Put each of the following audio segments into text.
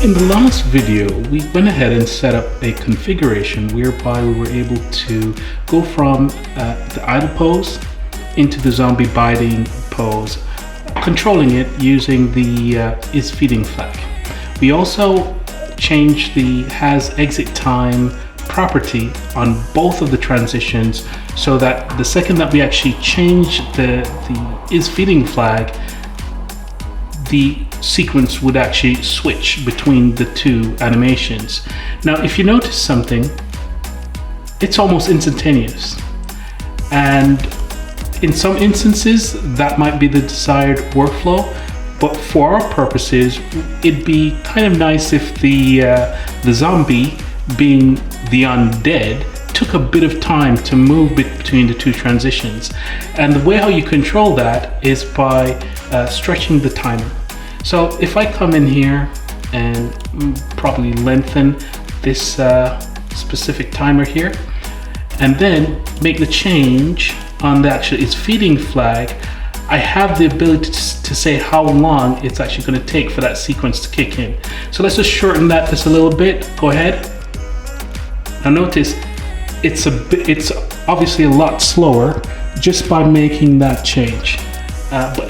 In the last video, we went ahead and set up a configuration whereby we were able to go from the idle pose into the zombie biting pose, controlling it using the is feeding flag. We also changed the has exit time property on both of the transitions so that the second that we actually change the is feeding flag, the sequence would actually switch between the two animations. Now, if you notice something, it's almost instantaneous. And in some instances, that might be the desired workflow, but for our purposes, it'd be kind of nice if the zombie, being the undead, took a bit of time to move between the two transitions. And the way how you control that is by stretching the timer. So if I come in here and probably lengthen this specific timer here, and then make the change on the actual is feeding flag, I have the ability to say how long it's actually going to take for that sequence to kick in. So let's just shorten that just a little bit. Go ahead. Now notice it's obviously a lot slower just by making that change.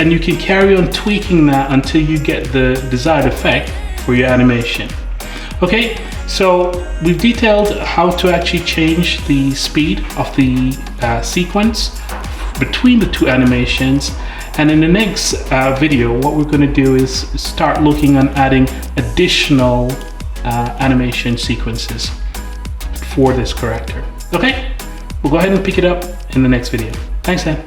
And you can carry on tweaking that until you get the desired effect for your animation. Okay, so we've detailed how to actually change the speed of the sequence between the two animations. And in the next video, what we're going to do is start looking at adding additional animation sequences for this character. Okay, we'll go ahead and pick it up in the next video. Thanks, then.